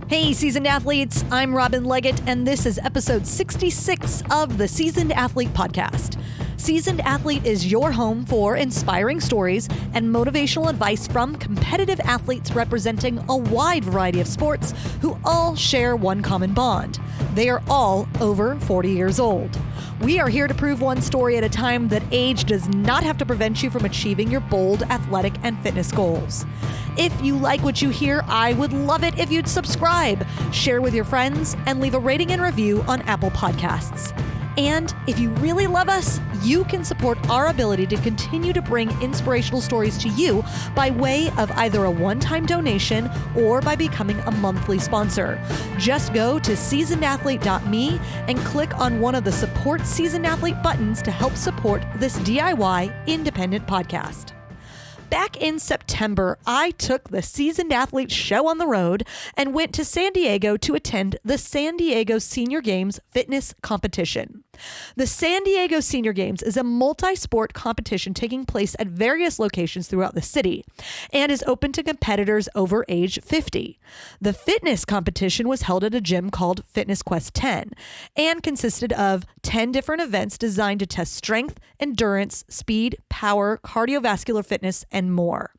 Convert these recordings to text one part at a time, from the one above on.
Hey, Seasoned Athletes, I'm Robin Leggett, and this is episode 66 of the Seasoned Athlete Podcast. Seasoned Athlete is your home for inspiring stories and motivational advice from competitive athletes representing a wide variety of sports who all share one common bond. They are all over 40 years old. We are here to prove one story at a time that age does not have to prevent you from achieving your bold athletic and fitness goals. If you like what you hear, I would love it if you'd subscribe, share with your friends, and leave a rating and review on Apple Podcasts. And if you really love us, you can support our ability to continue to bring inspirational stories to you by way of either a one-time donation or by becoming a monthly sponsor. Just go to seasonedathlete.me and click on one of the Support Seasoned Athlete buttons to help support this DIY independent podcast. Back in September, I took the Seasoned Athlete show on the road and went to San Diego to attend the San Diego Senior Games fitness competition. The San Diego Senior Games is a multi-sport competition taking place at various locations throughout the city and is open to competitors over age 50. The fitness competition was held at a gym called Fitness Quest 10 and consisted of 10 different events designed to test strength, endurance, speed, power, cardiovascular fitness, and more.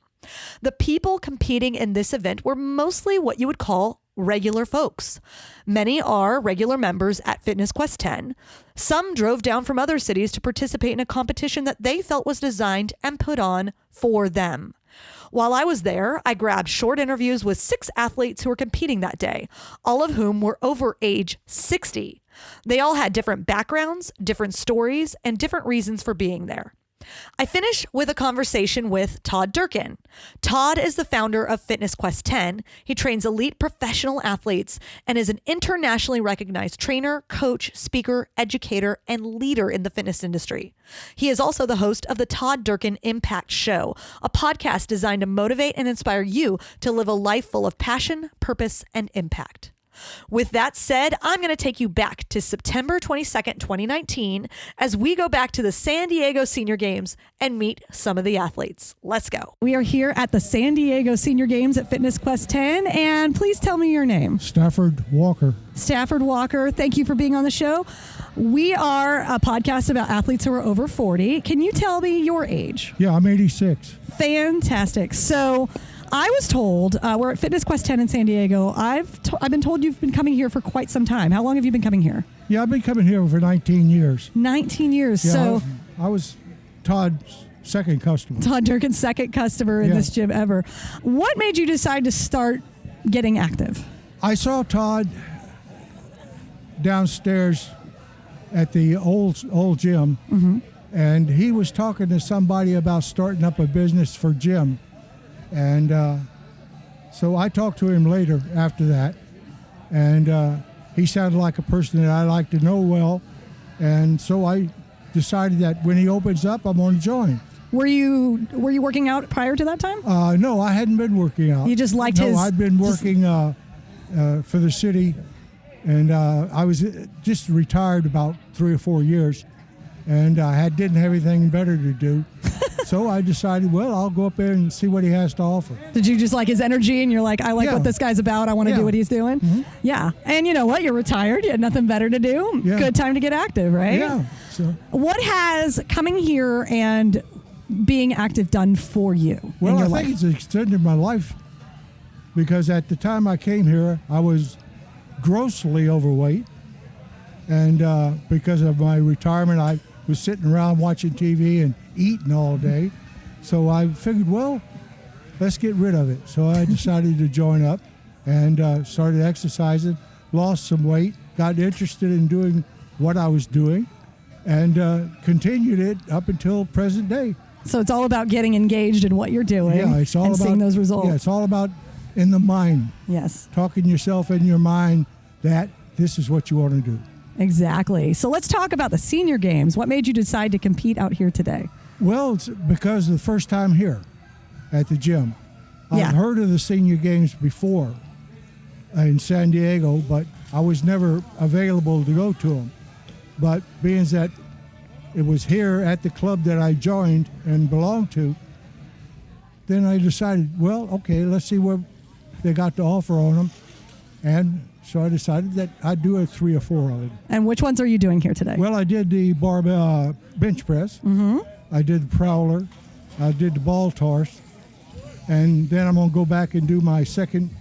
The people competing in this event were mostly what you would call regular folks. Many are regular members at Fitness Quest 10. Some drove down from other cities to participate in a competition that they felt was designed and put on for them. While I was there, I grabbed short interviews with 6 athletes who were competing that day, all of whom were over age 60. They all had different backgrounds, different stories, and different reasons for being there. I finished with a conversation with Todd Durkin. Todd is the founder of Fitness Quest 10. He trains elite professional athletes and is an internationally recognized trainer, coach, speaker, educator, and leader in the fitness industry. He is also the host of the Todd Durkin Impact Show, a podcast designed to motivate and inspire you to live a life full of passion, purpose, and impact. With that said, I'm going to take you back to September 22nd, 2019, as we go back to the San Diego Senior Games and meet some of the athletes. Let's go. We are here at the San Diego Senior Games at Fitness Quest 10, and please tell me your name. Stafford Walker. Stafford Walker, thank you for being on the show. We are a podcast about athletes who are over 40. Can you tell me your age? Yeah, I'm 86. Fantastic. So I was told, we're at Fitness Quest 10 in San Diego. I've been told you've been coming here for quite some time. How long have you been coming here? Yeah, I've been coming here for 19 years. 19 years. Yeah, so I was Todd's second customer. Todd Durkin's second customer in this gym ever. What made you decide to start getting active? I saw Todd downstairs at the old gym, and he was talking to somebody about starting up a business for gym. And so I talked to him later after that, and he sounded like a person that I like to know well, and so I decided that when he opens up, I'm going to join. Were you working out prior to that time? No, I hadn't been working out. You just liked his... No, I'd been working for the city, and I was just retired about 3 or 4 years, and I didn't have anything better to do. So I decided, well, I'll go up there and see what he has to offer. Did you just like his energy and you're like, I like what this guy's about. I want to do what he's doing? Mm-hmm. Yeah. And you know what? You're retired. You had nothing better to do. Yeah. Good time to get active, right? Yeah. So, what has coming here and being active done for you in your life? I think it's extended my life, because at the time I came here, I was grossly overweight. And because of my retirement, I was sitting around watching TV and eating all day. So I figured, well, let's get rid of it. So I decided to join up and started exercising, lost some weight, got interested in doing what I was doing, and continued it up until present day. So it's all about getting engaged in what you're doing it's all and about, seeing those results. Yeah, it's all about in the mind. Yes. Talking yourself in your mind that this is what you want to do. Exactly. So let's talk about the Senior Games. What made you decide to compete out here today? Well, it's because of the first time here at the gym. I've heard of the Senior Games before in San Diego, but I was never available to go to them. But being that it was here at the club that I joined and belonged to, then I decided, well, okay, let's see what they got to offer on them. And so I decided that I'd do a 3 or 4 of it. And which ones are you doing here today? Well, I did the barbell bench press. Mm-hmm. I did the prowler. I did the ball toss. And then I'm going to go back and do my second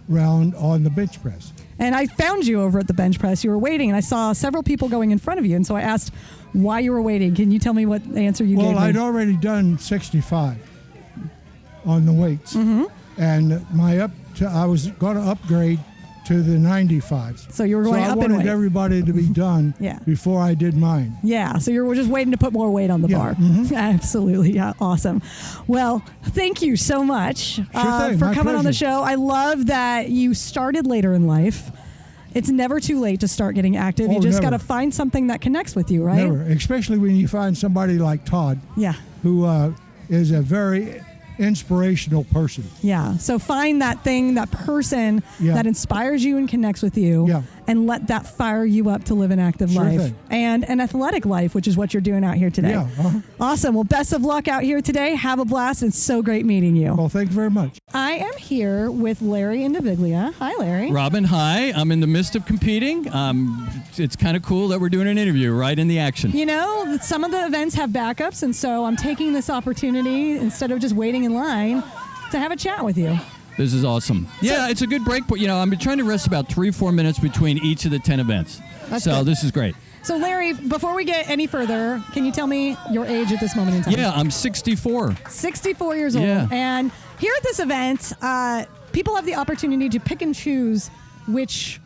round on the bench press. And I found you over at the bench press. You were waiting, and I saw several people going in front of you. And so I asked why you were waiting. Can you tell me what answer you gave me? Well, I'd already done 65 on the weights. Mm-hmm. And I was going to upgrade to the 95s. So you were going up in weight. I wanted everybody to be done Yeah. before I did mine. Yeah, so you were just waiting to put more weight on the bar. Mm-hmm. Absolutely, yeah, awesome. Well, thank you so much for coming on the show. I love that you started later in life. It's never too late to start getting active. You just got to find something that connects with you, right? Never, especially when you find somebody like Todd, who is a very inspirational person. Yeah. So find that thing, that person that inspires you and connects with you, and let that fire you up to live an active life thing. and an athletic life, which is what you're doing out here today. Yeah. Uh-huh. Awesome. Well, best of luck out here today. Have a blast. It's so great meeting you. Well, thank you very much. I am here with Larry Indiviglia. Hi, Larry. Robin, hi. I'm in the midst of competing. It's kind of cool that we're doing an interview right in the action. You know, some of the events have backups, and so I'm taking this opportunity, instead of just waiting in line, to have a chat with you. This is awesome. Yeah, it's a good break, but I've been trying to rest about 3-4 minutes between each of the 10 events. So this is great. So Larry, before we get any further, can you tell me your age at this moment in time? Yeah, I'm 64. 64 years old. Yeah. And here at this event, people have the opportunity to pick and choose which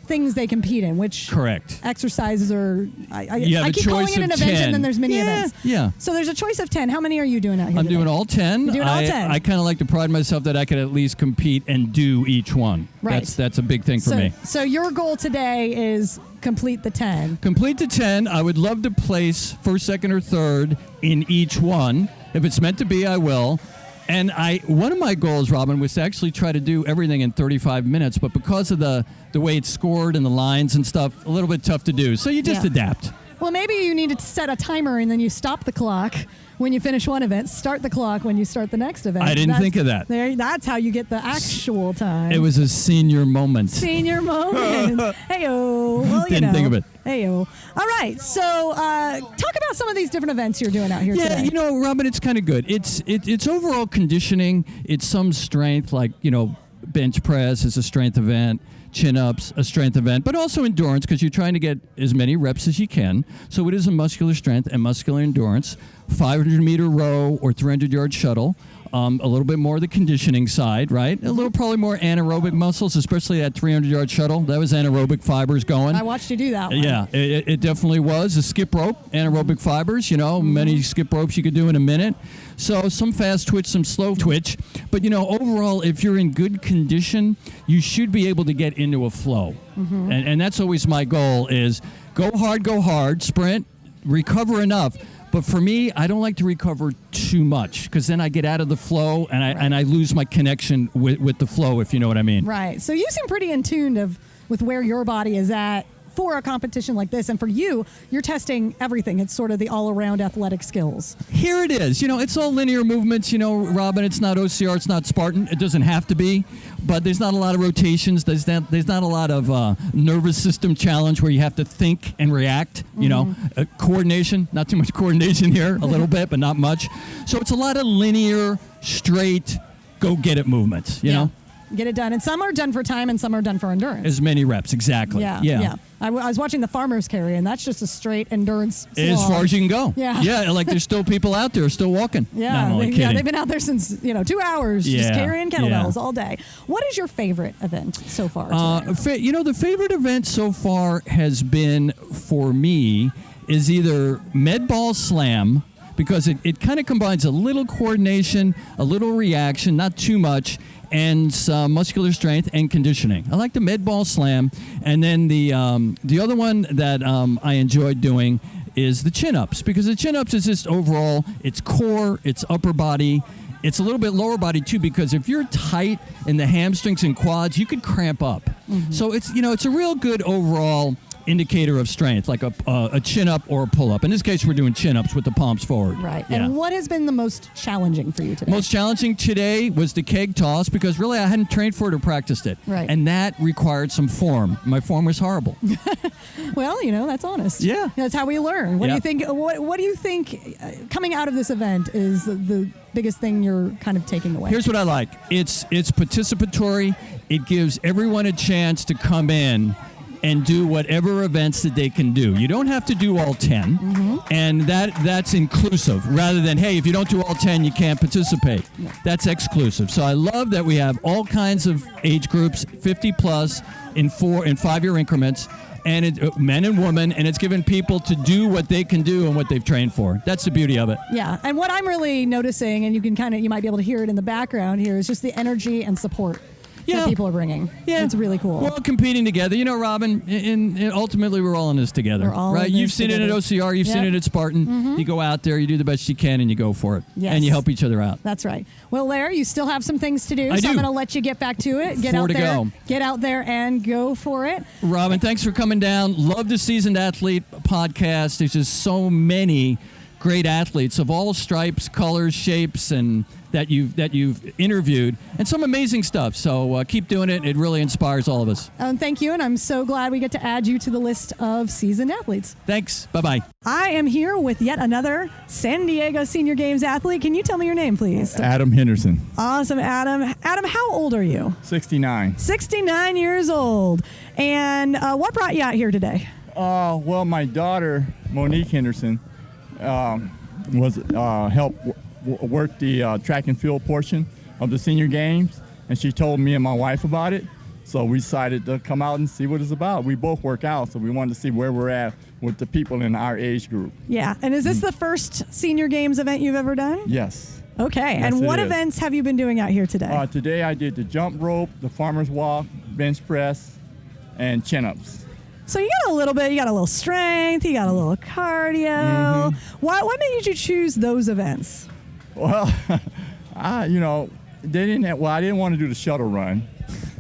things they compete in, which Correct. exercises are. You have I keep calling it an event, 10. and then there's many events. Yeah. So there's a choice of 10. How many are you doing out here I'm today? doing all 10. You're doing all 10. I kind of like to pride myself that I could at least compete and do each one. Right. That's a big thing for me. So your goal today is complete the 10. Complete the 10. I would love to place first, second, or third in each one. If it's meant to be, I will. And one of my goals, Robin, was to actually try to do everything in 35 minutes, but because of the way it's scored and the lines and stuff, a little bit tough to do. So you just adapt. Well, maybe you need to set a timer and then you stop the clock when you finish one event, start the clock when you start the next event. I didn't think of that. That's how you get the actual time. It was a senior moment. Senior moment. Hey-o. Well, Didn't think of it. Hey-o. All right. So talk about some of these different events you're doing out here today. Yeah, Robin, it's kind of good. It's overall conditioning. It's some strength, like, bench press is a strength event. Chin-ups, a strength event, but also endurance because you're trying to get as many reps as you can. So it is a muscular strength and muscular endurance. 500-meter row or 300-yard shuttle. A little bit more the conditioning side, right? A little probably more anaerobic muscles, especially that 300-yard shuttle. That was anaerobic fibers going. I watched you do that one. Yeah, it definitely was. A skip rope, anaerobic fibers, many skip ropes you could do in a minute. So some fast twitch, some slow twitch. But, overall, if you're in good condition, you should be able to get into a flow. Mm-hmm. And that's always my goal is go hard, sprint, recover enough. But for me, I don't like to recover too much because then I get out of the flow and I lose my connection with the flow, if you know what I mean. Right. So you seem pretty in tune with where your body is at for a competition like this. And for you, you're testing everything. It's sort of the all-around athletic skills. Here it is. It's all linear movements, Robin. It's not OCR. It's not Spartan. It doesn't have to be. But there's not a lot of rotations. There's not a lot of nervous system challenge where you have to think and react. Coordination. Not too much coordination here. A little bit, but not much. So it's a lot of linear, straight, go-get-it movements, you know? Get it done. And some are done for time and some are done for endurance. As many reps, exactly. Yeah. I was watching the farmers carry, and that's just a straight endurance slog. As far as you can go. Yeah. Like there's still people out there still walking. Yeah. No, I'm only kidding. They've been out there since 2 hours just carrying kettlebells all day. What is your favorite event so far today? The favorite event so far has been, for me, is either med ball slam, because it kind of combines a little coordination, a little reaction, not too much, and some muscular strength and conditioning. I like the med ball slam. And then the other one that I enjoyed doing is the chin-ups, because the chin-ups is just overall, it's core, it's upper body, it's a little bit lower body too, because if you're tight in the hamstrings and quads, you could cramp up. Mm-hmm. So it's a real good overall indicator of strength, like a chin-up or a pull-up. In this case, we're doing chin-ups with the palms forward. Right. Yeah. And what has been the most challenging for you today? Most challenging today was the keg toss because really I hadn't trained for it or practiced it. Right. And that required some form. My form was horrible. Well, that's honest. Yeah. That's how we learn. What do Yeah. you think? What do you think coming out of this event is the biggest thing you're kind of taking away? Here's what I like. It's participatory. It gives everyone a chance to come in and do whatever events that they can do. You don't have to do all 10, and that's inclusive, rather than, hey, if you don't do all 10, you can't participate. No. That's exclusive. So I love that we have all kinds of age groups, 50 plus, in 5-year increments, and men and women, and it's given people to do what they can do and what they've trained for. That's the beauty of it. Yeah, and what I'm really noticing, and you might be able to hear it in the background here, is just the energy and support that people are bringing. Yeah. It's really cool. We're all competing together. Robin, and ultimately we're all in this together. We're all right? in this You've seen together. it at OCR. You've seen it at Spartan. You go out there, you do the best you can, and you go for it. Yes. And you help each other out. That's right. Well, Larry, you still have some things to do, I so I'm do. going to let you get back to it. Get 4 out to there. go. Get out there and go for it. Robin, thanks for coming down. Love the Seasoned Athlete podcast. There's just so many great athletes of all stripes, colors, shapes, and that you've interviewed, and some amazing stuff. So keep doing it. It really inspires all of us. Thank you, and I'm so glad we get to add you to the list of seasoned athletes. Thanks. Bye-bye. I am here with yet another San Diego Senior Games athlete. Can you tell me your name, please? Adam Henderson, Awesome, Adam. Adam, how old are you? 69. 69 years old. And what brought you out here today? Well, my daughter, Monique Henderson, helped work the track and field portion of the senior games, and she told me and my wife about it. So we decided to come out and see what it's about. We both work out, so we wanted to see where we're at with the people in our age group. Yeah. And is this the first Senior Games event you've ever done? Yes. Okay. Yes, And it what is. events have you been doing out here today? Today I did the jump rope, the farmer's walk, bench press, and chin-ups. So you got a little strength, you got a little cardio. What made you choose those events? Well, I didn't want to do the shuttle run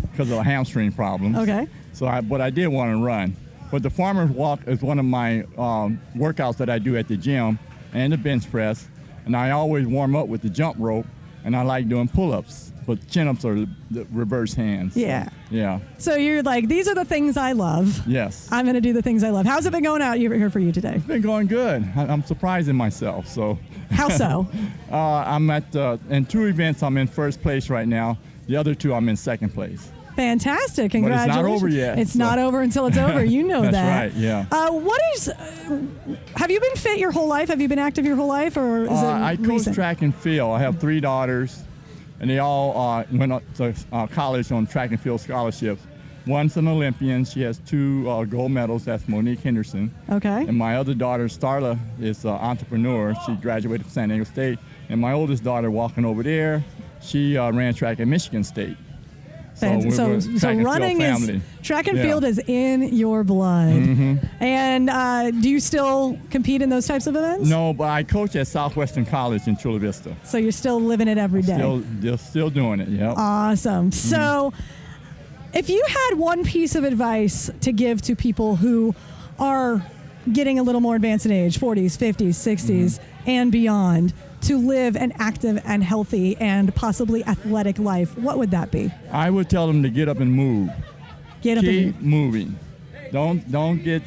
because of hamstring problems. Okay. But I did want to run. But the farmer's walk is one of my workouts that I do at the gym, and the bench press. And I always warm up with the jump rope, and I like doing pull-ups. But chin-ups are the reverse hands. Yeah. Yeah. So you're like, these are the things I love. Yes. I'm going to do the things I love. How's it been going out here for you today? It's been going good. I'm surprising myself. So. How so? I'm in 2 events, I'm in first place right now. The other 2, I'm in second place. Fantastic. But it's Congratulations. not over yet. It's not over until it's over. You know That's that. right, yeah. Have you been fit your whole life? Have you been active your whole life, or is it I coach recent? track and field. I have 3 daughters, and they all went up to college on track and field scholarships. One's an Olympian. She has 2 gold medals. That's Monique Henderson. Okay. And my other daughter, Starla, is an entrepreneur. She graduated from San Diego State. And my oldest daughter, walking over there, she ran track at Michigan State. So running track and field is in your blood. And do you still compete in those types of events? No, but I coach at Southwestern College in Chula Vista. So you're still living it every day. Still doing it, yeah. Awesome. So if you had one piece of advice to give to people who are getting a little more advanced in age, 40s, 50s, 60s, and beyond, to live an active and healthy and possibly athletic life, what would that be? I would tell them to get up and move. Keep moving. Don't get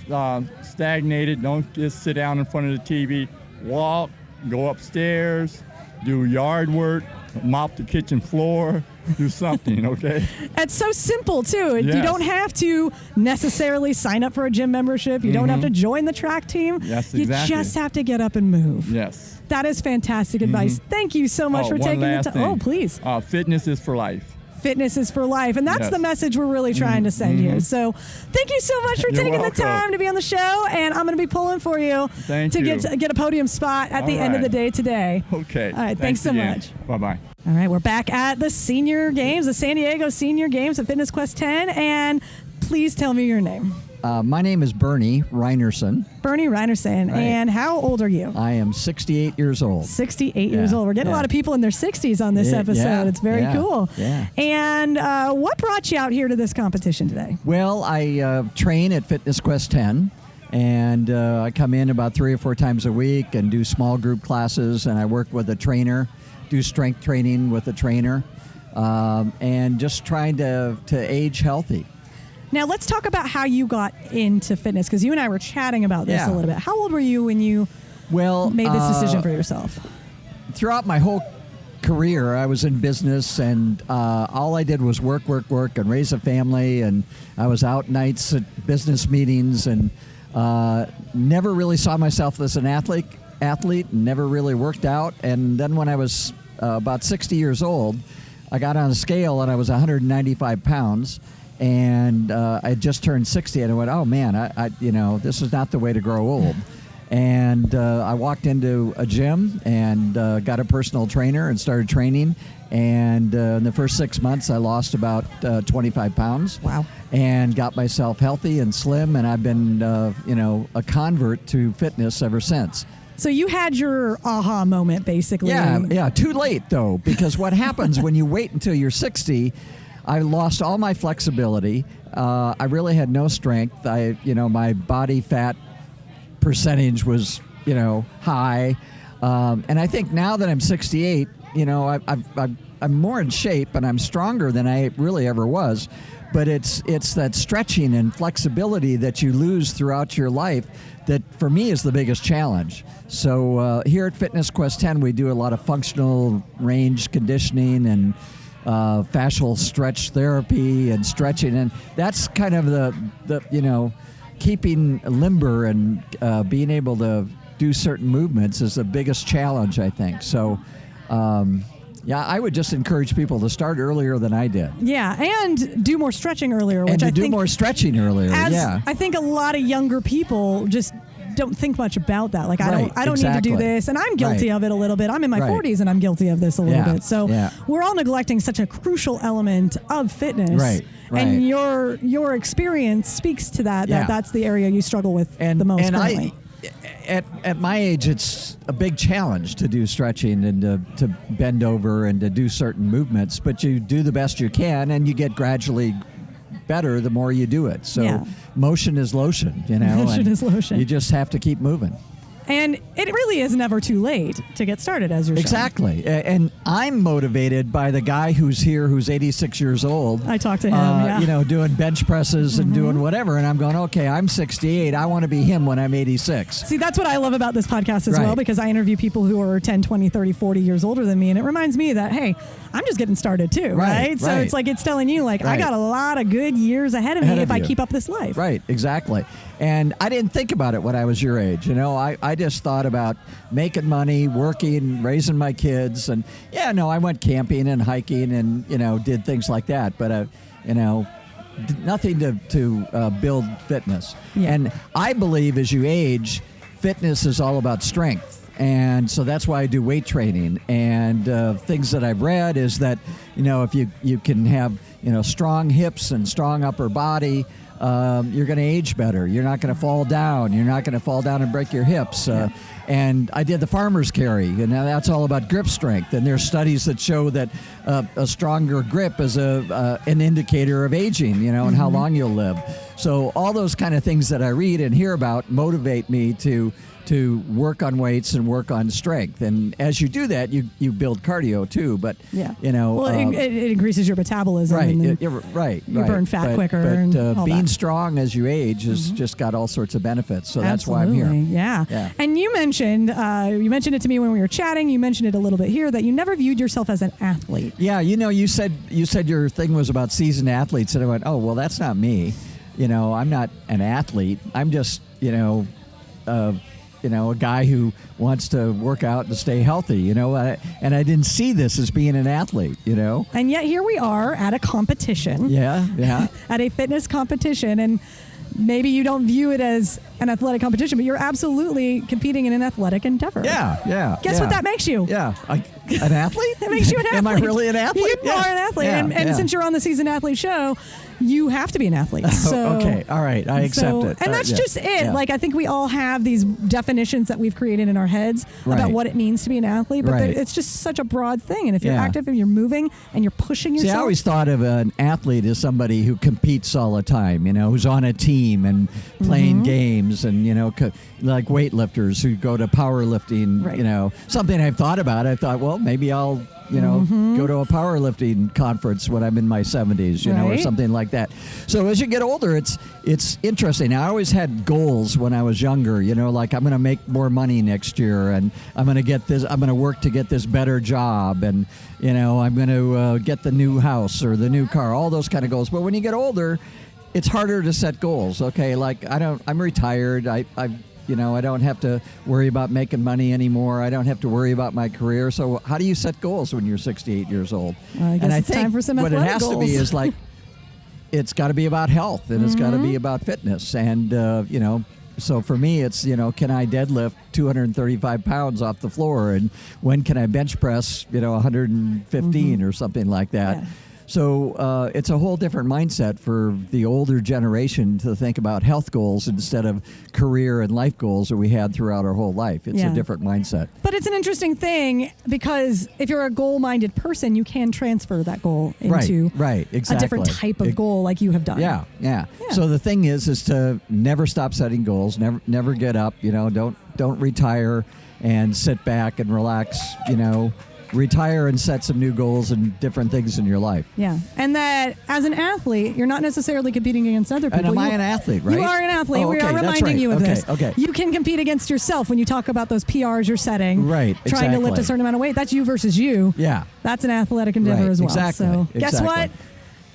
stagnated. Don't just sit down in front of the TV. Walk, go upstairs, do yard work, mop the kitchen floor, do something, okay? It's so simple, too. You Yes. don't have to necessarily sign up for a gym membership. You don't have to join the track team. Yes, You exactly. just have to get up and move. Yes. That is fantastic advice. Thank you so much for one taking the last time. thing. Oh, please. Fitness is for life. Fitness is for life. And that's Yes. the message we're really trying to send here. So thank you so much for You're taking the welcome. time to be on the show. And I'm going to be pulling for you Thank to you. get a podium spot at the All end of the right. day today. Okay. All right. Thanks so again. much. Bye-bye. All right. We're back at the Senior Games, the San Diego Senior Games at Fitness Quest 10. And please tell me your name. My name is Bernie Reinerson. Bernie Reinerson. Right. And how old are you? I am 68 years old. 68 years old. We're getting a lot of people in their 60s on this episode. It's very cool. Yeah. And what brought you out here to this competition today? Well, I train at Fitness Quest 10. And I come in about 3 or 4 times a week and do small group classes, and I work with a trainer, do strength training with a trainer, and just trying to age healthy. Now, let's talk about how you got into fitness, because you and I were chatting about this a little bit. How old were you when you made this decision for yourself? Throughout my whole career, I was in business, and all I did was work, and raise a family, and I was out nights at business meetings, and never really saw myself as an athlete, never really worked out. And then when I was about 60 years old, I got on a scale and I was 195 pounds, and I had just turned 60, and I went, oh man, I this is not the way to grow old. And I walked into a gym and got a personal trainer and started training. And in the first 6 months, I lost about 25 pounds. Wow. And got myself healthy and slim. And I've been, a convert to fitness ever since. So you had your aha moment, basically. Yeah. Too late, though, because what happens when you wait until you're 60, I lost all my flexibility. I really had no strength. My body fat percentage was, high. And I think now that I'm 68, I'm more in shape and I'm stronger than I really ever was. But it's that stretching and flexibility that you lose throughout your life that, for me, is the biggest challenge. So here at Fitness Quest 10, we do a lot of functional range conditioning and fascial stretch therapy and stretching. And that's kind of the keeping limber and being able to do certain movements is the biggest challenge, I think. So, I would just encourage people to start earlier than I did. Yeah, and do more stretching earlier. I think more stretching earlier. I think a lot of younger people just don't think much about that. Like, I don't need to do this, and I'm guilty of it a little bit. I'm in my 40s, and I'm guilty of this a little bit. So we're all neglecting such a crucial element of fitness. Right. And your experience speaks to that. That's the area you struggle with the most currently. At my age, it's a big challenge to do stretching and to bend over and to do certain movements, but you do the best you can, and you get gradually better the more you do it. So motion is lotion, Motion is lotion. You just have to keep moving. And it really is never too late to get started, as you're Exactly. Showing. And I'm motivated by the guy who's here who's 86 years old. I talked to him, doing bench presses and doing whatever. And I'm going, okay, I'm 68. I want to be him when I'm 86. See, that's what I love about this podcast as well, because I interview people who are 10, 20, 30, 40 years older than me. And it reminds me that, hey, I'm just getting started too, right? So it's like it's telling you, like, I got a lot of good years ahead of me if I keep up this life. Right, exactly. And I didn't think about it when I was your age. I just thought about making money, working, raising my kids. And I went camping and hiking and, did things like that. But, nothing to build fitness. Yeah. And I believe as you age, fitness is all about strength. And so that's why I do weight training. And things that I've read is that, if you can have, strong hips and strong upper body, you're going to age better. You're not going to fall down. You're not going to fall down and break your hips. And I did the farmer's carry, and now that's all about grip strength. And there's studies that show that a stronger grip is an indicator of aging, and how long you'll live. So all those kind of things that I read and hear about motivate me to work on weights and work on strength. And as you do that, you build cardio too. But, it increases your metabolism. Right. You burn fat quicker. But being strong as you age has just got all sorts of benefits. So that's why I'm here. Yeah. And you mentioned it to me when we were chatting. You mentioned it a little bit here that you never viewed yourself as an athlete. Yeah. You said your thing was about seasoned athletes. And I went, oh, well, that's not me. I'm not an athlete. I'm just, a guy who wants to work out and stay healthy, and I didn't see this as being an athlete, And yet here we are at a competition. Yeah. At a fitness competition, and maybe you don't view it as an athletic competition, but you're absolutely competing in an athletic endeavor. Yeah. Guess what that makes you? Yeah. An athlete? It makes you an athlete. Am I really an athlete? You are an athlete. And since you're on the Seasoned Athlete Show, you have to be an athlete. So, okay, all right, I accept it. And that's yeah, just it. yeah. Like, I think we all have these definitions that we've created in our heads about Right. what it means to be an athlete, but Right. it's just such a broad thing. And if you're Yeah. active and you're moving and you're pushing See, yourself. I always thought of an athlete as somebody who competes all the time, who's on a team and playing games, and, like weightlifters who go to powerlifting, Right. Something I've thought about. I thought, well, maybe I'll, go to a powerlifting conference when I'm in my 70s, or Right. something like that. So as you get older, it's interesting. I always had goals when I was younger, like I'm going to make more money next year, and I'm going to work to get this better job, and, I'm going to get the new house or the new car, all those kind of goals. But when you get older, it's harder to set goals. Okay, like I'm retired. I don't have to worry about making money anymore. I don't have to worry about my career. So how do you set goals when you're 68 years old? I guess and I it's think time for some what it athletic has to goals. be is like, it's got to be about health, and it's got to be about fitness. And, so for me, it's, can I deadlift 235 pounds off the floor? And when can I bench press, 115 or something like that? Yeah. So it's a whole different mindset for the older generation to think about health goals instead of career and life goals that we had throughout our whole life. It's Yeah. a different mindset. But it's an interesting thing because if you're a goal-minded person, you can transfer that goal into right, exactly. a different type of goal like you have done. Yeah. So the thing is to never stop setting goals, never get up, don't retire and sit back and relax, retire and set some new goals and different things in your life. Yeah. And that as an athlete, you're not necessarily competing against other people. And am I an athlete, right? You are an athlete. Oh, We okay, are that's reminding right. you of Okay, this. okay. You can compete against yourself when you talk about those PRs you're setting. Right, Trying to lift a exactly. certain amount of weight. That's you versus you. Yeah. That's an athletic endeavor Right, as well. exactly, So guess exactly. what?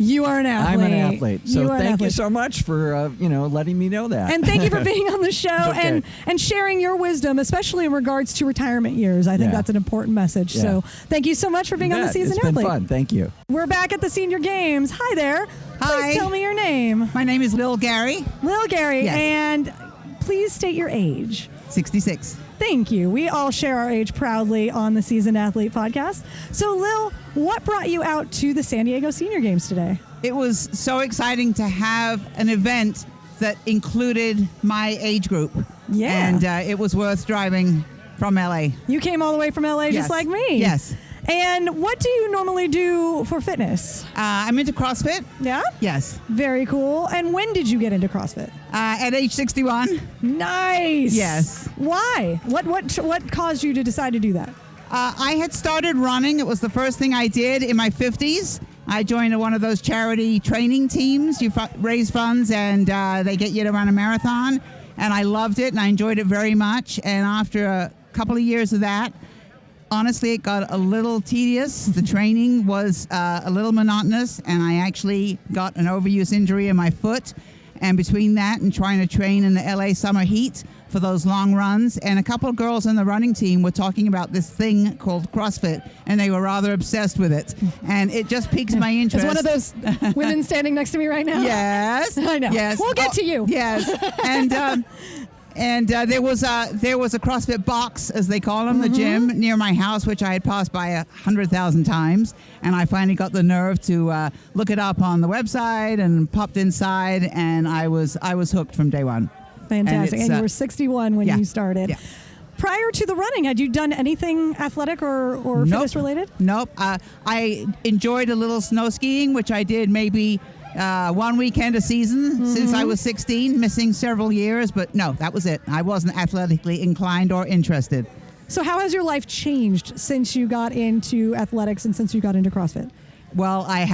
You are an athlete. I'm an athlete. So are an thank you athlete. so much for, letting me know that. And thank you for being on the show Okay. and sharing your wisdom, especially in regards to retirement years. I think Yeah. that's an important message. Yeah. So thank you so much for being on the Bet. Season It's been Athlete. fun. Thank you. We're back at the Senior Games. Hi there. Hi. Please tell me your name. My name is Lil Gary, Lil Gary. Yes. And please state your age. 66. Thank you. We all share our age proudly on the Seasoned Athlete podcast. So, Lil, what brought you out to the San Diego Senior Games today? It was so exciting to have an event that included my age group. Yeah. And it was worth driving from LA. You came all the way from LA just Yes. like me. Yes. And what do you normally do for fitness? I'm into CrossFit. Yeah? Yes. Very cool. And when did you get into CrossFit? At age 61. Nice. Yes. Why? What caused you to decide to do that? I had started running. It was the first thing I did in my 50s. I joined one of those charity training teams. You raise funds and they get you to run a marathon. And I loved it and I enjoyed it very much. And after a couple of years of that, honestly, it got a little tedious. The training was a little monotonous, and I actually got an overuse injury in my foot. And between that and trying to train in the LA summer heat for those long runs, and a couple of girls on the running team were talking about this thing called CrossFit, and they were rather obsessed with it. And it just piques my interest. Is one of those women standing next to me right now? Yes. I know. Yes. We'll get to you. Yes. And there was a CrossFit box, as they call them, the gym near my house, which I had passed by 100,000 times. And I finally got the nerve to look it up on the website and popped inside, and I was hooked from day one. Fantastic. And it's, you were 61 when yeah. you started. Yeah. Prior to the running, had you done anything athletic or Nope. fitness related? Nope. I enjoyed a little snow skiing, which I did maybe one weekend a season since I was 16, missing several years. But no, that was it. I wasn't athletically inclined or interested. So how has your life changed since you got into athletics and since you got into CrossFit? Well, I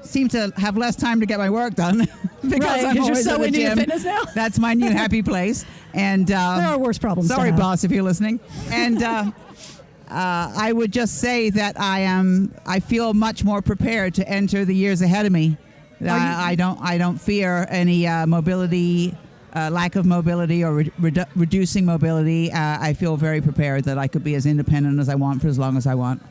seem to have less time to get my work done because Right, I'm 'cause you're always so at the into your gym. fitness now? That's my new happy place. And There are worse problems to Sorry, have. boss, if you're listening. And I would just say that I feel much more prepared to enter the years ahead of me. I don't fear any mobility. Lack of mobility or reducing mobility. I feel very prepared that I could be as independent as I want for as long as I want.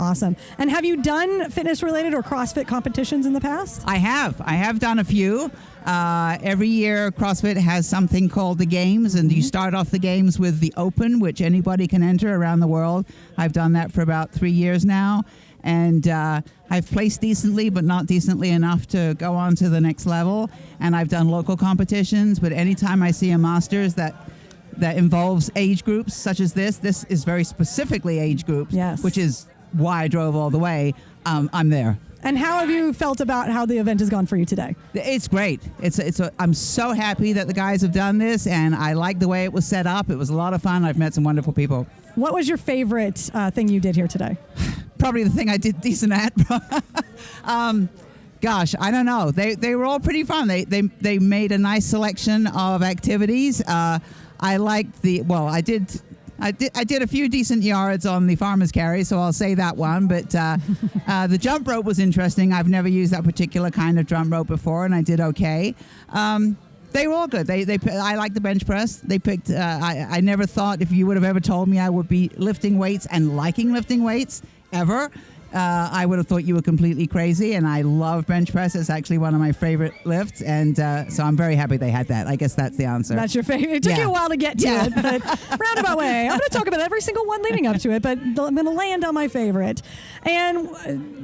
Awesome. And have you done fitness related or CrossFit competitions in the past? I have done a few. Every year, CrossFit has something called the Games, and you start off the Games with the Open, which anybody can enter around the world. I've done that for about 3 years now. And I've placed decently, but not decently enough to go on to the next level. And I've done local competitions, but anytime I see a Masters that involves age groups such as this is very specifically age groups, Yes. which is why I drove all the way. I'm there. And how have you felt about how the event has gone for you today? It's great. I'm so happy that the guys have done this, and I like the way it was set up. It was a lot of fun. I've met some wonderful people. What was your favorite thing you did here today? Probably the thing I did decent at. Gosh, I don't know. They were all pretty fun. They made a nice selection of activities. I liked I did a few decent yards on the farmer's carry, so I'll say that one. But the jump rope was interesting. I've never used that particular kind of jump rope before, and I did okay. They were all good. I like the bench press. They picked. I never thought, if you would have ever told me I would be lifting weights and liking lifting weights ever, I would have thought you were completely crazy. And I love bench press. It's actually one of my favorite lifts, and so I'm very happy they had that. I guess that's the answer. That's your favorite. It took you a while to get to it, but roundabout way. I'm going to talk about every single one leading up to it, but I'm going to land on my favorite. And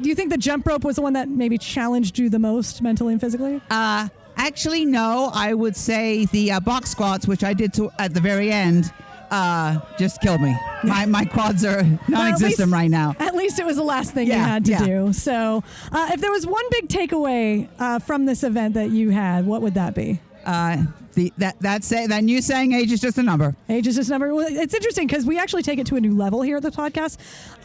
do you think the jump rope was the one that maybe challenged you the most mentally and physically? Actually, no. I would say the box squats, which I did at the very end, just killed me. My quads are non-existent right now. At least it was the last thing you had to do. So if there was one big takeaway from this event that you had, what would that be? That new saying, age is just a number. Age is just a number. Well, it's interesting because we actually take it to a new level here at the podcast.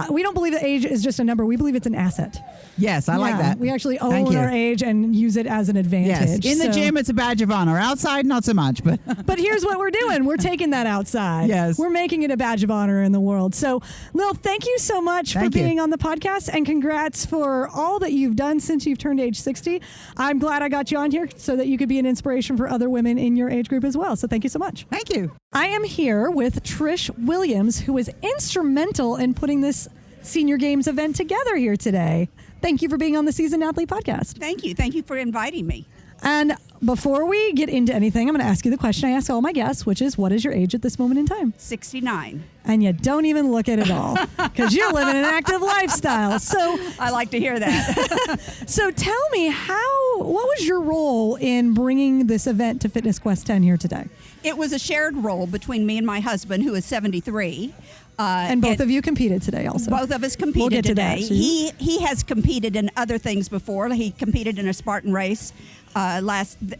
We don't believe that age is just a number. We believe it's an asset. Yes, I like that. We actually own our age and use it as an advantage. Yes. In the gym, it's a badge of honor. Outside, not so much. But here's what we're doing. We're taking that outside. Yes. We're making it a badge of honor in the world. So, Lil, thank you so much for being on the podcast, and congrats for all that you've done since you've turned age 60. I'm glad I got you on here so that you could be an inspiration for other women in your age group as well. So thank you so much. Thank you. I am here with Trish Williams, who was instrumental in putting this Senior Games event together here today. Thank you for being on the Seasoned Athlete podcast. Thank you. Thank you for inviting me. And before we get into anything, I'm going to ask you the question I ask all my guests, which is, what is your age at this moment in time? 69. And you don't even look at it all because you're living an active lifestyle. So I like to hear that. So tell me, what was your role in bringing this event to Fitness Quest 10 here today? It was a shared role between me and my husband, who is 73. And both of you competed today also. Both of us competed we'll get to today. That, he has competed in other things before. He competed in a Spartan race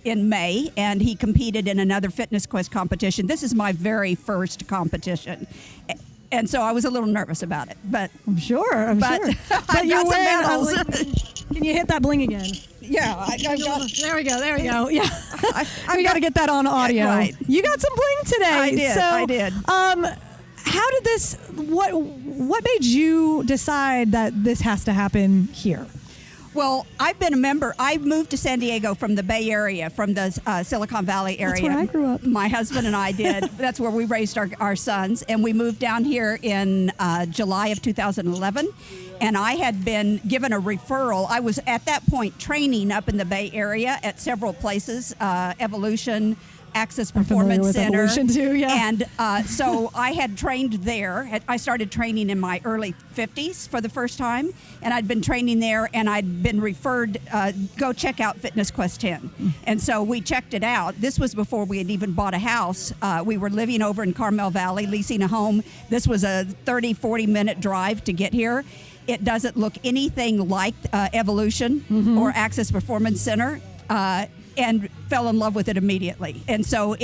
in May, and he competed in another Fitness Quest competition. This is my very first competition. And so I was a little nervous about it, but I'm sure. But you're wearing Can you hit that bling again? Yeah, I got. There we go. Yeah, we got to get that on audio. Yeah, right. You got some bling today. I did. How did this? What made you decide that this has to happen here? Well, I've been a member. I moved to San Diego from the Bay Area, from the Silicon Valley area. That's where I grew up. My husband and I did. That's where we raised our sons. And we moved down here in July of 2011. And I had been given a referral. I was at that point training up in the Bay Area at several places, Evolution, Access Performance Center. Evolution too, yeah. And so I had trained there. I started training in my early 50s for the first time, and I'd been training there, and I'd been referred, go check out Fitness Quest 10. And so we checked it out. This was before we had even bought a house. We were living over in Carmel Valley, leasing a home. This was a 30, 40-minute drive to get here. It doesn't look anything like Evolution or Access Performance Center. And fell in love with it immediately. And so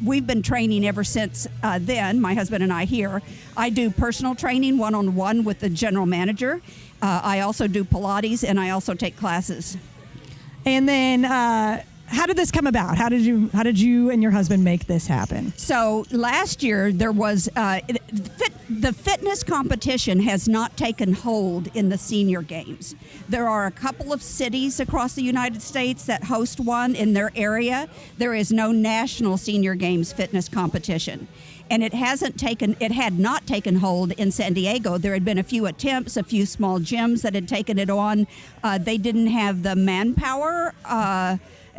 we've been training ever since then, my husband and I here. I do personal training one-on-one with the general manager. I also do Pilates, and I also take classes. And then how did this come about? How did you and your husband make this happen? So last year there was the fitness competition has not taken hold in the senior games. There are a couple of cities across the United States that host one in their area. There is no national senior games fitness competition. And it had not taken hold in San Diego. There had been a few attempts, a few small gyms that had taken it on. They didn't have the manpower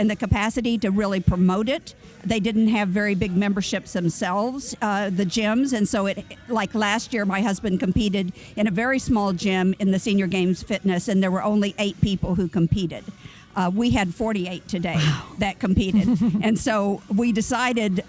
and the capacity to really promote it. They didn't have very big memberships themselves, the gyms, and so like last year, my husband competed in a very small gym in the Senior Games Fitness, and there were only 8 people who competed. We had 48 today that competed. And so we decided,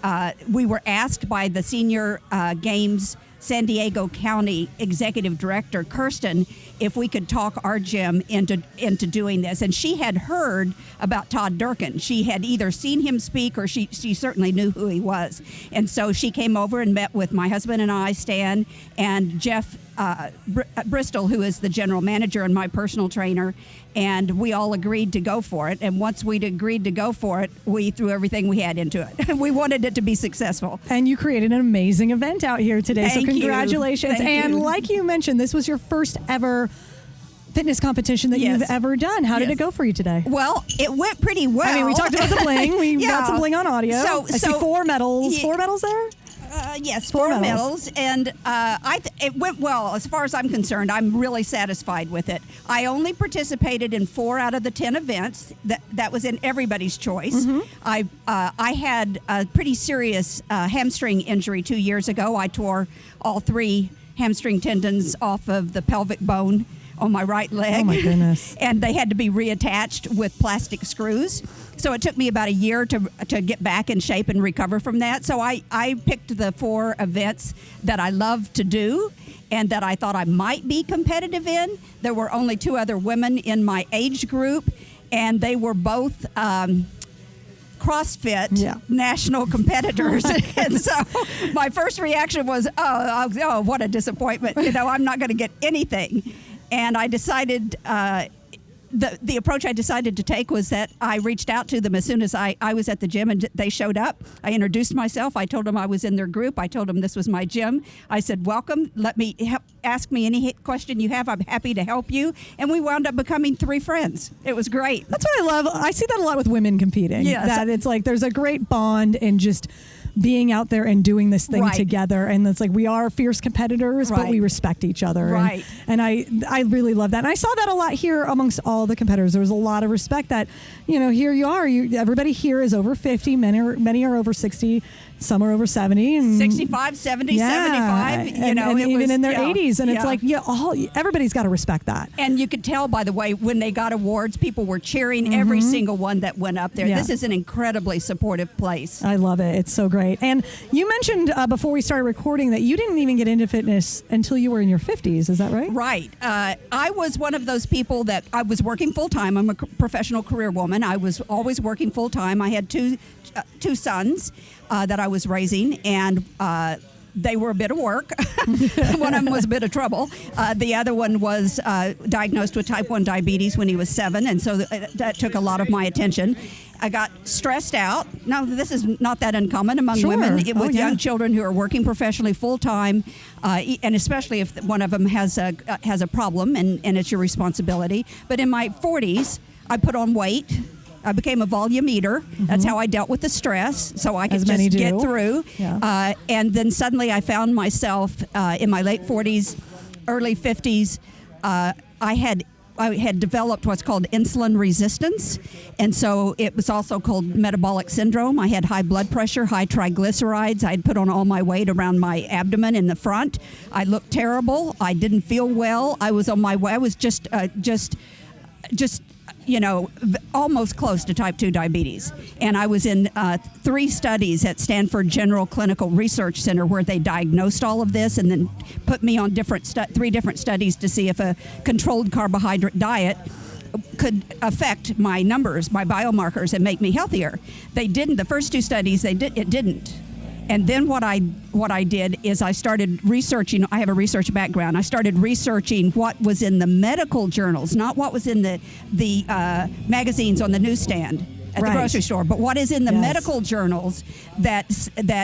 we were asked by the Senior Games San Diego County Executive Director, Kirsten, if we could talk our gym into doing this. And she had heard about Todd Durkin. She had either seen him speak or she certainly knew who he was. And so she came over and met with my husband and I, Stan, and Jeff Bristol, who is the general manager and my personal trainer, and we all agreed to go for it. And once we'd agreed to go for it, we threw everything we had into it. We wanted it to be successful. And you created an amazing event out here today. Thank so you. congratulations. Thank and you. like you mentioned, this was your first ever fitness competition that Yes. you've ever done. How did Yes. it go for you today? Well, it went pretty well. I mean, we talked about the bling. We Yeah. got some bling on audio. So- I see so- 4 medals. Yeah. 4 medals there? Yes, Four 4 medals. medals, and it went well. As far as I'm concerned, I'm really satisfied with it. I only participated in 4 out of the 10 events. That was in everybody's choice. I had a pretty serious hamstring injury 2 years ago. I tore all 3 hamstring tendons off of the pelvic bone on my right leg. Oh, my goodness. And they had to be reattached with plastic screws. So it took me about a year to get back in shape and recover from that. So I picked the 4 events that I love to do and that I thought I might be competitive in. There were only 2 other women in my age group, and they were both CrossFit national competitors. And so my first reaction was, oh, what a disappointment. I'm not going to get anything. And I decided, the approach I decided to take was that I reached out to them as soon as I was at the gym and they showed up. I introduced myself. I told them I was in their group. I told them this was my gym. I said, welcome. Let me ask me any question you have. I'm happy to help you. And we wound up becoming 3 friends. It was great. That's what I love. I see that a lot with women competing. Yes. That it's like there's a great bond in just being out there and doing this thing Right. together. And it's like we are fierce competitors, but Right. we respect each other. Right. And I really love that. And I saw that a lot here amongst all the competitors. There was a lot of respect that, here you are. Everybody here is over 50. Many are over 60. Some are over 70. And 65, 70, 75. And it even was, in their 80s. And it's yeah. like, everybody's got to respect that. And you could tell, by the way, when they got awards, people were cheering every single one that went up there. Yeah. This is an incredibly supportive place. I love it. It's so great. And you mentioned before we started recording that you didn't even get into fitness until you were in your 50s. Is that right? Right. I was one of those people that I was working full time. I'm a professional career woman. I was always working full time. I had two sons that I was raising, and they were a bit of work. One of them was a bit of trouble. The other one was diagnosed with type 1 diabetes when he was 7, and so that took a lot of my attention. I got stressed out. Now, this is not that uncommon among Sure. women with yeah. young children who are working professionally full time, and especially if one of them has a problem, and it's your responsibility. But in my 40s, I put on weight. I became a volume eater. That's how I dealt with the stress, so I could As many just get do. through. Yeah. And then suddenly I found myself in my late 40s, early 50s. I had developed what's called insulin resistance, and so it was also called metabolic syndrome. I had high blood pressure, high triglycerides. I'd put on all my weight around my abdomen in the front. I looked terrible. I didn't feel well. I was on my way. I was just almost close to type 2 diabetes. And I was in 3 studies at Stanford General Clinical Research Center where they diagnosed all of this and then put me on 3 different studies to see if a controlled carbohydrate diet could affect my numbers, my biomarkers, and make me healthier. They didn't. The first 2 studies, it didn't. And then what I did is I started researching. I have a research background. I started researching what was in the medical journals, not what was in the magazines on the newsstand at Right. the grocery store, but what is in the Yes. medical journals that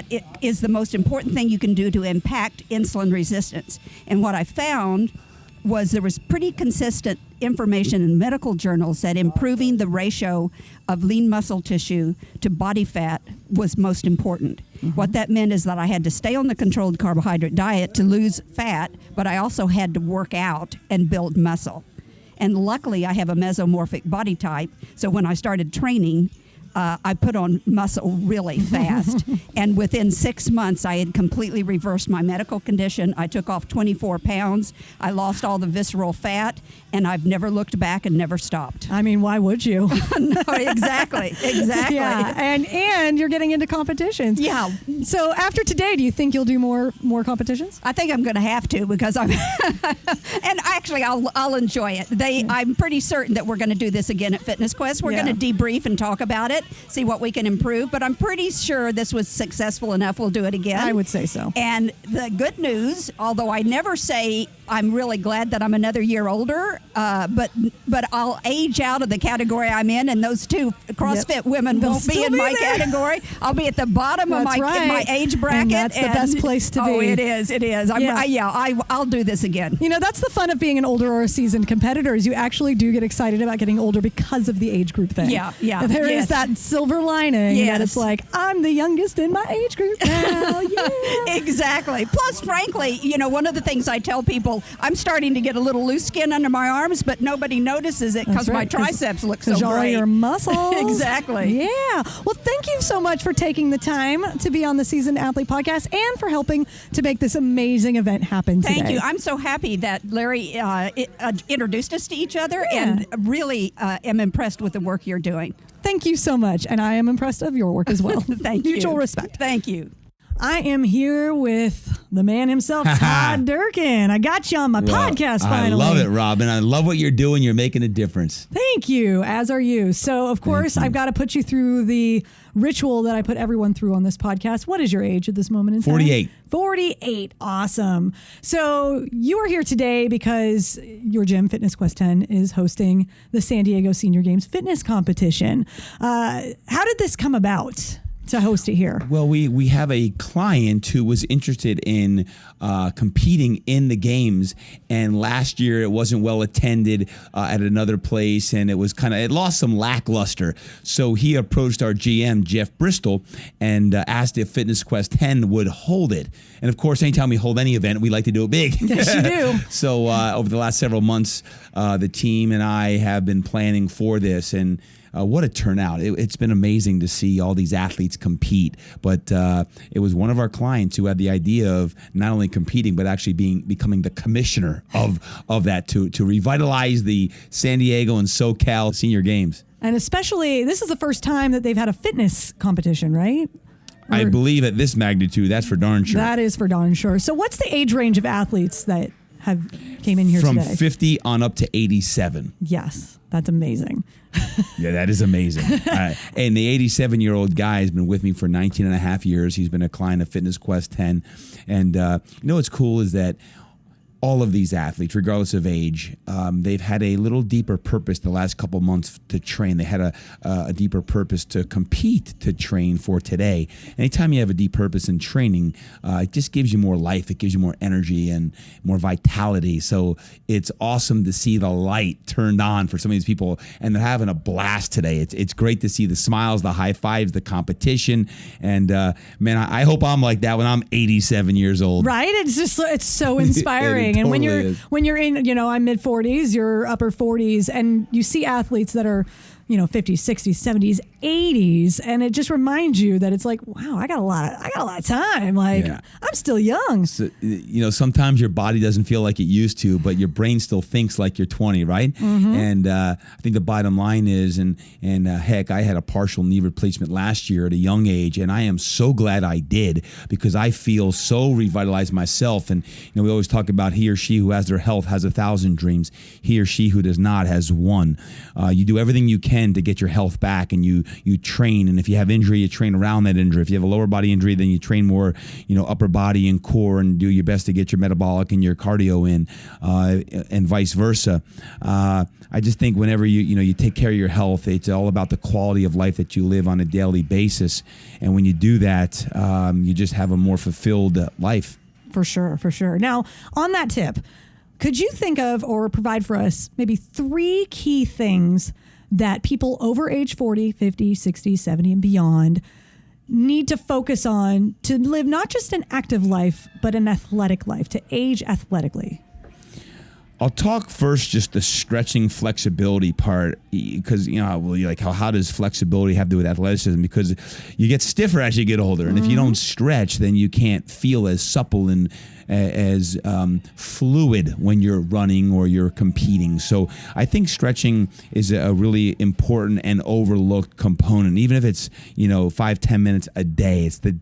it is the most important thing you can do to impact insulin resistance. And what I found was there was pretty consistent information in medical journals that improving the ratio of lean muscle tissue to body fat was most important. What that meant is that I had to stay on the controlled carbohydrate diet to lose fat, but I also had to work out and build muscle. And luckily, I have a mesomorphic body type, so when I started training, I put on muscle really fast. And within 6 months, I had completely reversed my medical condition. I took off 24 pounds. I lost all the visceral fat, and I've never looked back and never stopped. I mean, why would you? No, exactly. Yeah, and you're getting into competitions. Yeah. So after today, do you think you'll do more competitions? I think I'm going to have to because I'm, and actually I'll enjoy it. I'm pretty certain that we're going to do this again at Fitness Quest. We're going to debrief and talk about it, see what we can improve. But I'm pretty sure this was successful enough. We'll do it again. I would say so. And the good news, although I never say I'm really glad that I'm another year older, but I'll age out of the category I'm in, and those two CrossFit women They'll won't be still in be my there. category. I'll be at the bottom of my age bracket. And that's the best place to be. Oh, it is. It is. I'll do this again. You know, that's the fun of being an older or a seasoned competitor is you actually do get excited about getting older because of the age group thing. Yeah. There is that silver lining that it's Yes. like, I'm the youngest in my age group now. Yeah. Exactly. Plus, frankly, one of the things I tell people, I'm starting to get a little loose skin under my arms, but nobody notices it because That's right, my triceps look so Because all great. your muscles. Exactly. Yeah. Well, thank you so much for taking the time to be on the Seasoned Athlete podcast and for helping to make this amazing event happen today. Thank you. I'm so happy that Larry introduced us to each other and really am impressed with the work you're doing. Thank you so much. And I am impressed of your work as well. Thank you. Mutual respect. Thank you. I am here with the man himself, Todd Durkin. I got you on my podcast finally. I love it, Robin. I love what you're doing. You're making a difference. Thank you, as are you. So, of course, I've got to put you through the ritual that I put everyone through on this podcast. What is your age at this moment in time? 48. 48. Awesome. So you are here today because your gym, Fitness Quest 10, is hosting the San Diego Senior Games fitness competition. How did this come about to host it here? Well, we have a client who was interested in competing in the games, and last year it wasn't well attended at another place, and it lost some lackluster. So he approached our GM, Jeff Bristol, and asked if Fitness Quest 10 would hold it. And of course, anytime we hold any event, we like to do it big. Yes, you do. So over the last several months, the team and I have been planning for this, and what a turnout. It's been amazing to see all these athletes compete. But it was one of our clients who had the idea of not only competing, but actually becoming the commissioner of that to revitalize the San Diego and SoCal Senior Games. And especially, this is the first time that they've had a fitness competition, right? I believe at this magnitude, that's for darn sure. That is for darn sure. So what's the age range of athletes that came in here From today? 50 on up to 87. Yes, that's amazing. Yeah, that is amazing. And the 87-year-old guy has been with me for 19 and a half years. He's been a client of Fitness Quest 10. And what's cool is that all of these athletes, regardless of age, they've had a little deeper purpose the last couple months to train. They had a deeper purpose to compete, to train for today. Anytime you have a deep purpose in training, it just gives you more life. It gives you more energy and more vitality. So it's awesome to see the light turned on for some of these people, and they're having a blast today. It's great to see the smiles, the high fives, the competition. And man, I hope I'm like that when I'm 87 years old. Right? It's so inspiring. And when you're in, I'm mid 40s, you're upper 40s, and you see athletes that are, 50s, 60s, 70s, 80s, and it just reminds you that it's like, wow, I got a lot of time. Like, yeah. I'm still young. So, sometimes your body doesn't feel like it used to, but your brain still thinks like you're 20, right? Mm-hmm. And I think the bottom line is, and heck, I had a partial knee replacement last year at a young age, and I am so glad I did because I feel so revitalized myself. And we always talk about he or she who has their health has 1,000 dreams. He or she who does not has one. You do everything you can to get your health back, and you train. And if you have injury, you train around that injury. If you have a lower body injury, then you train more, upper body and core, and do your best to get your metabolic and your cardio in, and vice versa. I just think whenever you take care of your health, it's all about the quality of life that you live on a daily basis. And when you do that, you just have a more fulfilled life. For sure. Now, on that tip, could you think of or provide for us maybe 3 key things that people over age 40, 50, 60, 70, and beyond need to focus on to live not just an active life, but an athletic life, to age athletically? I'll talk first just the stretching flexibility part, because how does flexibility have to do with athleticism? Because you get stiffer as you get older, and if you don't stretch, then you can't feel as supple and as fluid when you're running or you're competing. So I think stretching is a really important and overlooked component, even if it's 5-10 minutes a day. It's the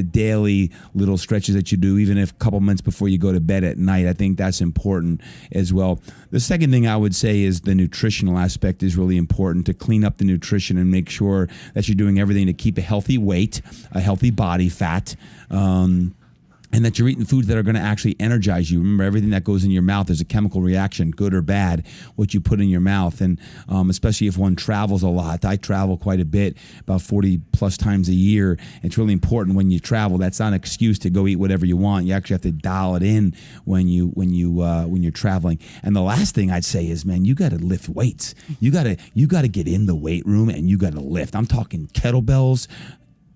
daily little stretches that you do, even if a couple minutes before you go to bed at night. I think that's important as well. The second thing I would say is the nutritional aspect is really important, to clean up the nutrition and make sure that you're doing everything to keep a healthy weight, a healthy body fat, and that you're eating foods that are going to actually energize you. Remember, everything that goes in your mouth is a chemical reaction, good or bad, what you put in your mouth. And especially if one travels a lot. I travel quite a bit, about 40 plus times a year. It's really important when you travel. That's not an excuse to go eat whatever you want. You actually have to dial it in when you're traveling. And the last thing I'd say is, man, you got to lift weights. You got to get in the weight room and you got to lift. I'm talking kettlebells,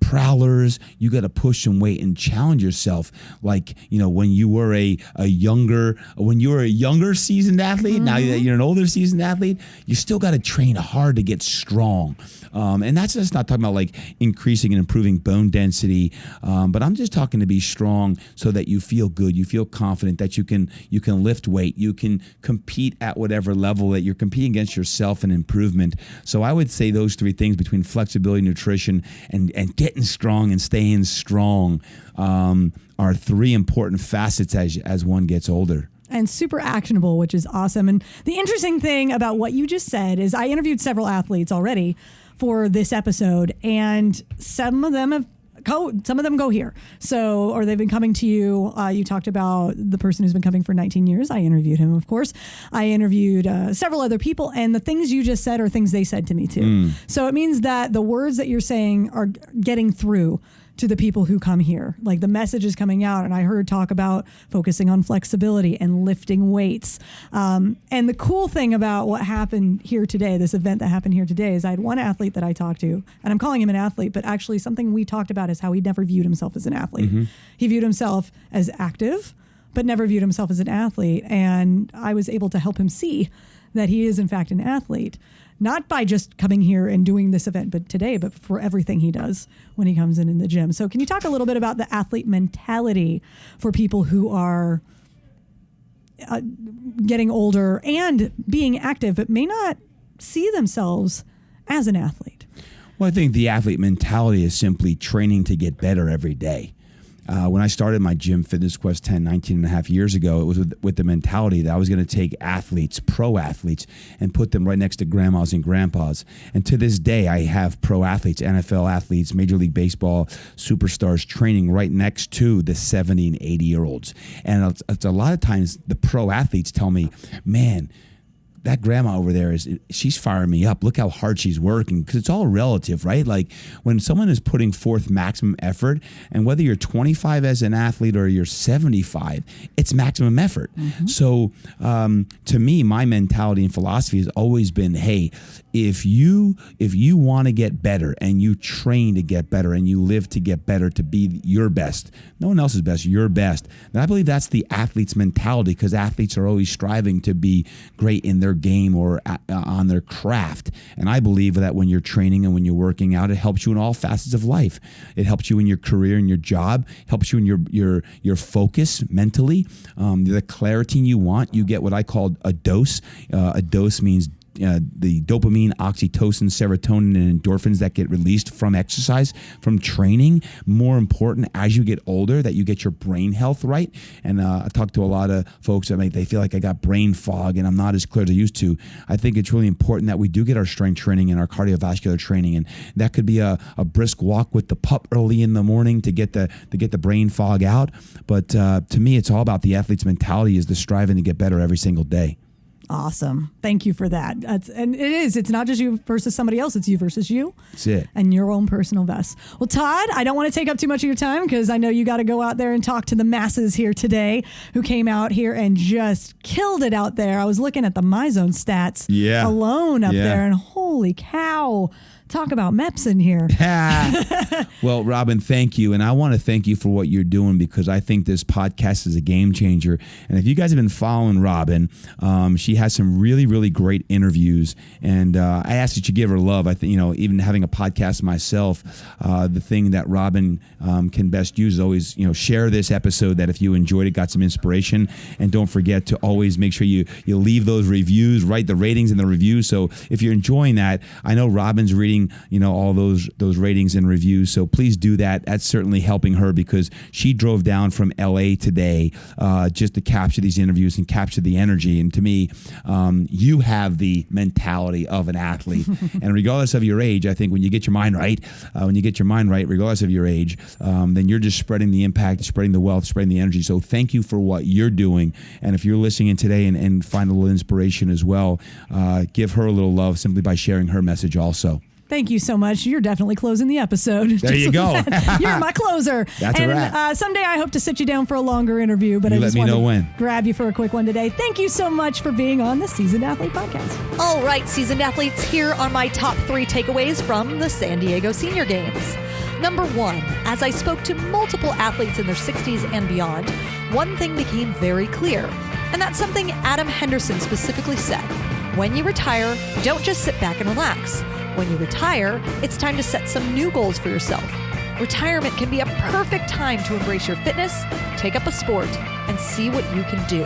prowlers. You got to push some weight and challenge yourself. Like, when you were a younger seasoned athlete, now that you're an older seasoned athlete, you still got to train hard to get strong. And that's just not talking about like increasing and improving bone density, but I'm just talking to be strong so that you feel good, you feel confident that you can lift weight, you can compete at whatever level that you're competing against yourself and improvement. So I would say those three things between flexibility, nutrition, and getting strong and staying strong are three important facets as one gets older. And super actionable, which is awesome. And the interesting thing about what you just said is I interviewed several athletes already for this episode, and some of them go here. So, or they've been coming to you. You talked about the person who's been coming for 19 years. I interviewed him, of course. I interviewed several other people, and the things you just said are things they said to me too. So it means that the words that you're saying are getting through to the people who come here. Like the message is coming out, and I heard talk about focusing on flexibility and lifting weights. And the cool thing about what happened here today, this event that happened here today, is I had one athlete that I talked to, and I'm calling him an athlete, but actually something we talked about is how he never viewed himself as an athlete. He viewed himself as active, but never viewed himself as an athlete. And I was able to help him see that he is in fact an athlete. Not by just coming here and doing this event, but for everything he does when he comes in the gym. So can you talk a little bit about the athlete mentality for people who are getting older and being active, but may not see themselves as an athlete? Well, I think the athlete mentality is simply training to get better every day. When I started my gym, Fitness Quest 10, 19 and a half years ago, it was with the mentality that I was going to take athletes, pro athletes, and put them right next to grandmas and grandpas. And to this day, I have pro athletes, NFL athletes, Major League Baseball superstars training right next to the 70 and 80-year-olds. And it's a lot of times the pro athletes tell me, man, that grandma over there she's firing me up. Look how hard she's working, because it's all relative, right? Like when someone is putting forth maximum effort, and whether you're 25 as an athlete or you're 75, it's maximum effort. So to me, my mentality and philosophy has always been, hey, if you want to get better and you train to get better and you live to get better, to be your best, no one else's best, your best, then I believe that's the athlete's mentality, because athletes are always striving to be great in their game or on their craft. And I believe that when you're training and when you're working out, it helps you in all facets of life. It helps you in your career and your job, helps you in your focus mentally, the clarity you want. You get what I call a dose. A dose means the dopamine, oxytocin, serotonin, and endorphins that get released from exercise, from training. More important, as you get older, that you get your brain health right. And I talk to a lot of folks that they feel like I got brain fog and I'm not as clear as I used to. I think it's really important that we do get our strength training and our cardiovascular training, and that could be a brisk walk with the pup early in the morning to get the brain fog out. But to me, it's all about the athlete's mentality, is the striving to get better every single day. Awesome. Thank you for that. And it's not just you versus somebody else. It's you versus you. That's it. And your own personal best. Well, Todd, I don't want to take up too much of your time, because I know you got to go out there and talk to the masses here today who came out here and just killed it out there. I was looking at the MyZone stats alone up there, and holy cow, Talk about MEPS in here. Well, Robin, thank you. And I want to thank you for what you're doing, because I think this podcast is a game changer. And if you guys have been following Robin, she has some really, really great interviews. And I ask that you give her love. I think, even having a podcast myself, the thing that Robin can best use is always, share this episode, that if you enjoyed it, got some inspiration. And don't forget to always make sure you leave those reviews, write the ratings in the reviews. So if you're enjoying that, I know Robin's reading, all those ratings and reviews. So please do that. That's certainly helping her, because she drove down from LA today just to capture these interviews and capture the energy. And to me, you have the mentality of an athlete. And regardless of your age, I think when you get your mind right, regardless of your age, then you're just spreading the impact, spreading the wealth, spreading the energy. So thank you for what you're doing. And if you're listening in today and find a little inspiration as well, give her a little love simply by sharing her message also. Thank you so much. You're definitely closing the episode. There you go. You're my closer. That's and, a wrap. Someday I hope to sit you down for a longer interview, but I just wanted to grab you for a quick one today. Thank you so much for being on the Seasoned Athlete Podcast. All right, Seasoned Athletes, here are my top 3 takeaways from the San Diego Senior Games. Number 1, as I spoke to multiple athletes in their 60s and beyond, one thing became very clear, and that's something Adam Henderson specifically said. When you retire, don't just sit back and relax. When you retire, it's time to set some new goals for yourself. Retirement can be a perfect time to embrace your fitness, take up a sport, and see what you can do.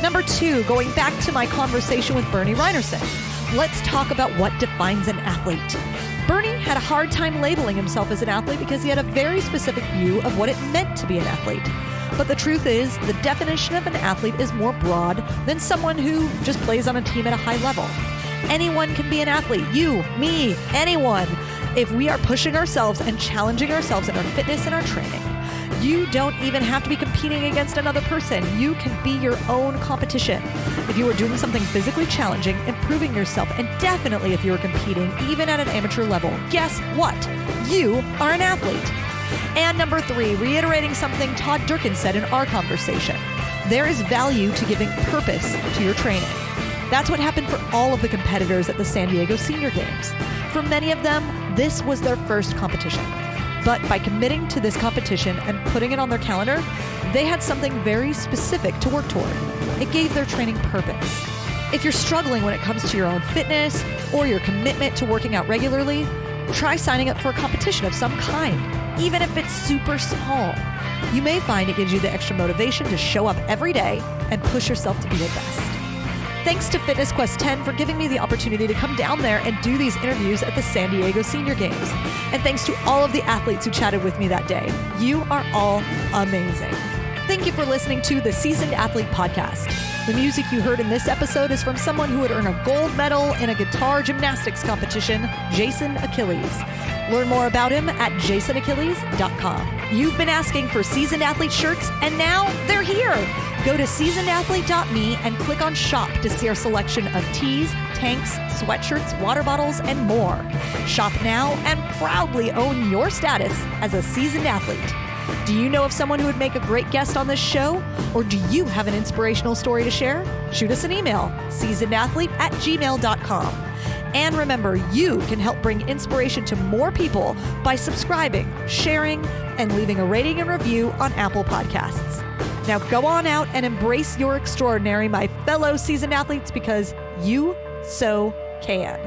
Number 2, going back to my conversation with Bernie Reinerson, let's talk about what defines an athlete. Bernie had a hard time labeling himself as an athlete because he had a very specific view of what it meant to be an athlete. But the truth is, the definition of an athlete is more broad than someone who just plays on a team at a high level. Anyone can be an athlete. You, me, anyone. If we are pushing ourselves and challenging ourselves in our fitness and our training. You don't even have to be competing against another person. You can be your own competition. If you are doing something physically challenging, improving yourself, and definitely if you are competing, even at an amateur level, guess what? You are an athlete. And number 3, reiterating something Todd Durkin said in our conversation. There is value to giving purpose to your training. That's what happened for all of the competitors at the San Diego Senior Games. For many of them, this was their first competition. But by committing to this competition and putting it on their calendar, they had something very specific to work toward. It gave their training purpose. If you're struggling when it comes to your own fitness or your commitment to working out regularly, try signing up for a competition of some kind, even if it's super small. You may find it gives you the extra motivation to show up every day and push yourself to be your best. Thanks to Fitness Quest 10 for giving me the opportunity to come down there and do these interviews at the San Diego Senior Games. And thanks to all of the athletes who chatted with me that day. You are all amazing. Thank you for listening to the Seasoned Athlete Podcast. The music you heard in this episode is from someone who would earn a gold medal in a guitar gymnastics competition, Jason Achilles. Learn more about him at jasonachilles.com. You've been asking for Seasoned Athlete shirts, and now they're here. Go to seasonedathlete.me and click on shop to see our selection of tees, tanks, sweatshirts, water bottles, and more. Shop now and proudly own your status as a seasoned athlete. Do you know of someone who would make a great guest on this show? Or do you have an inspirational story to share? Shoot us an email, seasonedathlete@gmail.com. And remember, you can help bring inspiration to more people by subscribing, sharing, and leaving a rating and review on Apple Podcasts. Now go on out and embrace your extraordinary, my fellow seasoned athletes, because you so can.